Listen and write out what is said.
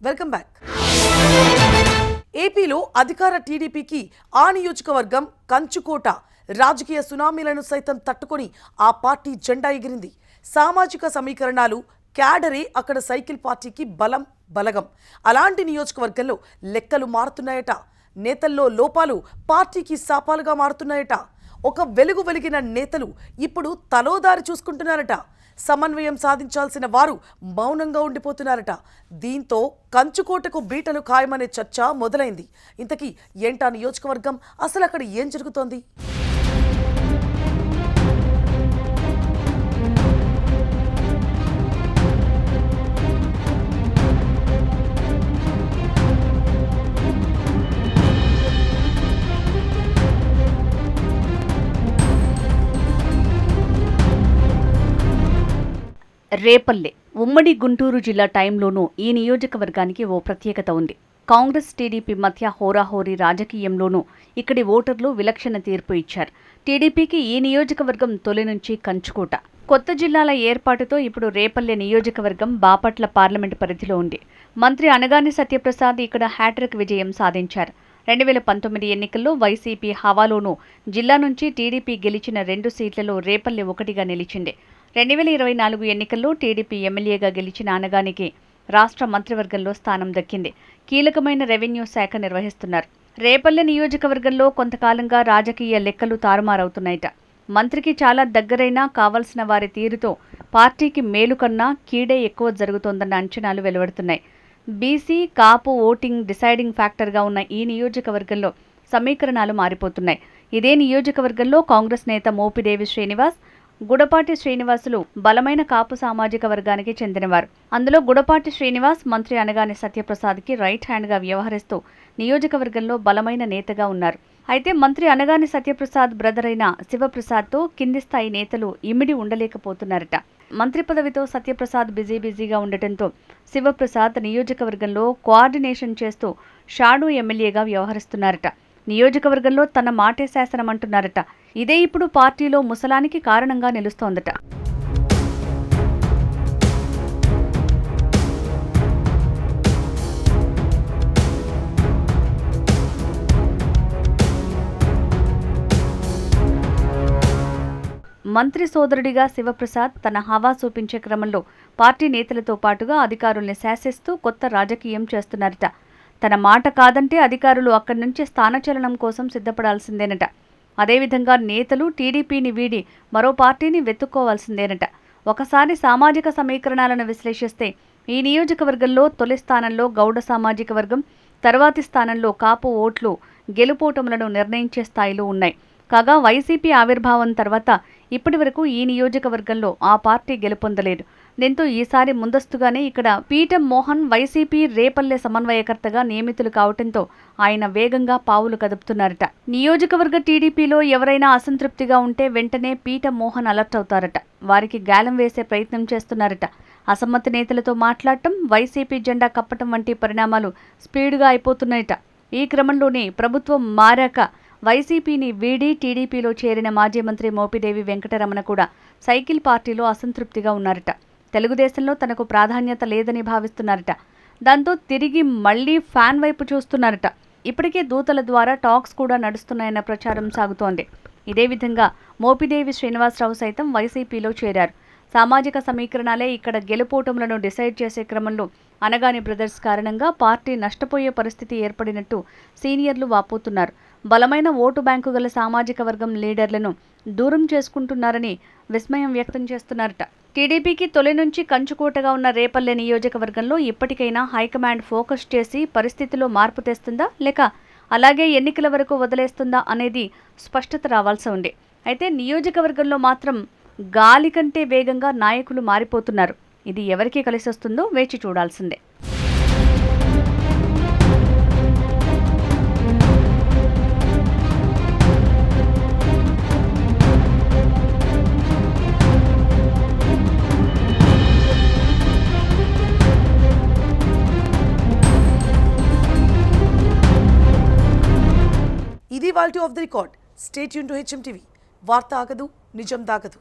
Welcome back. ఏపీలో అధికార టీడీపీకి ఆ నియోజకవర్గం కంచుకోట. రాజకీయ సునామీలను సైతం తట్టుకొని ఆ పార్టీ జెండా ఎగిరింది. సామాజిక సమీకరణాలు, క్యాడరే అక్కడ సైకిల్ పార్టీకి బలం, బలగం. అలాంటి నియోజకవర్గంలో లెక్కలు మారుతున్నాయట. నేతల్లో లోపాలు పార్టీకి శాపాలుగా మారుతున్నాయట. ఒక వెలుగు వెలిగిన నేతలు ఇప్పుడు తలోదారి చూసుకుంటున్నారట. సమన్వయం సాధించాల్సిన వారు మౌనంగా ఉండిపోతున్నారట. దీంతో కంచుకోటకు బీటలు ఖాయమనే చర్చ మొదలైంది. ఇంతకీ ఏంటా నియోజకవర్గం? అసలు అక్కడ ఏం జరుగుతోంది? రేపల్లె ఉమ్మడి గుంటూరు జిల్లా టైంలోనూ ఈ నియోజకవర్గానికి ఓ ప్రత్యేకత ఉంది. కాంగ్రెస్ టీడీపీ మధ్య హోరాహోరీ రాజకీయంలోనూ ఇక్కడి ఓటర్లు విలక్షణ తీర్పు ఇచ్చారు. టీడీపీకి ఈ నియోజకవర్గం తొలి నుంచి కంచుకోట. కొత్త జిల్లాల ఏర్పాటుతో ఇప్పుడు రేపల్లె నియోజకవర్గం బాపట్ల పార్లమెంటు పరిధిలో ఉంది. మంత్రి అనగాని సత్యప్రసాద్ ఇక్కడ హ్యాట్రిక్ విజయం సాధించారు. 2019 ఎన్నికల్లో వైసీపీ హవాలోనూ జిల్లా నుంచి టీడీపీ గెలిచిన 2 సీట్లలో రేపల్లె ఒకటిగా నిలిచింది. 2024 ఎన్నికల్లో టీడీపీ ఎమ్మెల్యేగా గెలిచిన అనగానికి రాష్ట్ర మంత్రివర్గంలో స్థానం దక్కింది. కీలకమైన రెవెన్యూ శాఖ నిర్వహిస్తున్నారు. రేపల్లె నియోజకవర్గంలో కొంతకాలంగా రాజకీయ లెక్కలు తారుమారవుతున్నాయట. మంత్రికి చాలా దగ్గరైనా కావలసిన వారి తీరుతో పార్టీకి మేలు కన్నా కీడే ఎక్కువ జరుగుతోందన్న అంచనాలు వెలువడుతున్నాయి. బీసీ, కాపు ఓటింగ్ డిసైడింగ్ ఫ్యాక్టర్గా ఉన్న ఈ నియోజకవర్గంలో సమీకరణాలు మారిపోతున్నాయి. ఇదే నియోజకవర్గంలో కాంగ్రెస్ నేత మోపిదేవి శ్రీనివాస్, గుడపాటి శ్రీనివాసులు బలమైన కాపు సామాజిక వర్గానికి చెందినవారు. అందులో గుడపాటి శ్రీనివాస్ మంత్రి అనగాని సత్యప్రసాద్కి రైట్ హ్యాండ్గా వ్యవహరిస్తూ నియోజకవర్గంలో బలమైన నేతగా ఉన్నారు. అయితే మంత్రి అనగాని సత్యప్రసాద్ బ్రదర్ అయిన శివప్రసాద్తో కింది స్థాయి నేతలు ఇమిడి ఉండలేకపోతున్నారట. మంత్రి పదవితో సత్యప్రసాద్ బిజీగా ఉండటంతో శివప్రసాద్ నియోజకవర్గంలో కోఆర్డినేషన్ చేస్తూ షాడో ఎమ్మెల్యేగా వ్యవహరిస్తున్నారట. నియోజకవర్గంలో తన మాటే శాసనమంటున్నారట. ఇదే ఇప్పుడు పార్టీలో ముసలానికి కారణంగా నిలుస్తోందట. మంత్రి సోదరుడిగా శివప్రసాద్ తన హవా చూపించే క్రమంలో పార్టీ నేతలతో పాటుగా అధికారుల్ని శాసిస్తూ కొత్త రాజకీయం చేస్తున్నారట. తన మాట కాదంటే అధికారులు అక్కడి నుంచి స్థానచలనం కోసం సిద్ధపడాల్సిందేనట. అదేవిధంగా నేతలు టీడీపీని వీడి మరో పార్టీని వెతుక్కోవాల్సిందేనట. ఒకసారి సామాజిక సమీకరణాలను విశ్లేషిస్తే ఈ నియోజకవర్గంలో తొలి స్థానంలో గౌడ సామాజిక వర్గం, తర్వాతి స్థానంలో కాపు ఓట్లు గెలుపోటములను నిర్ణయించే స్థాయిలో ఉన్నాయి. కాగా వైసీపీ ఆవిర్భావం తర్వాత ఇప్పటి వరకు ఈ నియోజకవర్గంలో ఆ పార్టీ గెలుపొందలేదు. దీంతో ఈసారి ముందస్తుగానే ఇక్కడ పీఠం మోహన్ వైసీపీ రేపల్లె సమన్వయకర్తగా నియమితులు కావడంతో ఆయన వేగంగా పావులు కదుపుతున్నారట. నియోజకవర్గ టీడీపీలో ఎవరైనా అసంతృప్తిగా ఉంటే వెంటనే పీఠం మోహన్ అలర్ట్ అవుతారట. వారికి గాలం వేసే ప్రయత్నం చేస్తున్నారట. అసమ్మతి నేతలతో మాట్లాడటం, వైసీపీ జెండా కప్పటం వంటి పరిణామాలు స్పీడ్గా అయిపోతున్నాయట. ఈ క్రమంలోనే ప్రభుత్వం మారాక వైసీపీని వీడి టీడీపీలో చేరిన మాజీ మంత్రి మోపిదేవి వెంకటరమణ కూడా సైకిల్ పార్టీలో అసంతృప్తిగా ఉన్నారట. తెలుగుదేశంలో తనకు ప్రాధాన్యత లేదని భావిస్తున్నారట. దాంతో తిరిగి మళ్లీ ఫ్యాన్ వైపు చూస్తున్నారట. ఇప్పటికే దూతల ద్వారా టాక్స్ కూడా నడుస్తున్నాయన్న ప్రచారం సాగుతోంది. ఇదే విధంగా మోపిదేవి శ్రీనివాసరావు సైతం వైసీపీలో చేరారు. సామాజిక సమీకరణాలే ఇక్కడ గెలుపోటములను డిసైడ్ చేసే క్రమంలో అనగాని బ్రదర్స్ కారణంగా పార్టీ నష్టపోయే పరిస్థితి ఏర్పడినట్టు సీనియర్లు వాపోతున్నారు. బలమైన ఓటు బ్యాంకు గల సామాజిక వర్గం లీడర్లను దూరం చేసుకుంటున్నారని విస్మయం వ్యక్తం చేస్తున్నారట. టీడీపీకి తొలి నుంచి కంచుకోటగా ఉన్న రేపల్లె నియోజకవర్గంలో ఇప్పటికైనా హైకమాండ్ ఫోకస్ చేసి పరిస్థితిలో మార్పు తెస్తుందా, లేక అలాగే ఎన్నికల వరకు వదిలేస్తుందా అనేది స్పష్టత రావాల్సి ఉంది. అయితే నియోజకవర్గంలో మాత్రం గాలి కంటే వేగంగా నాయకులు మారిపోతున్నారు. ఇది ఎవరికి కలిసొస్తుందో వేచి చూడాల్సిందే. ఇది వాల్టీ of the record. Stay tune to HM TV. వార్త ఆగదు, నిజం దాగదు.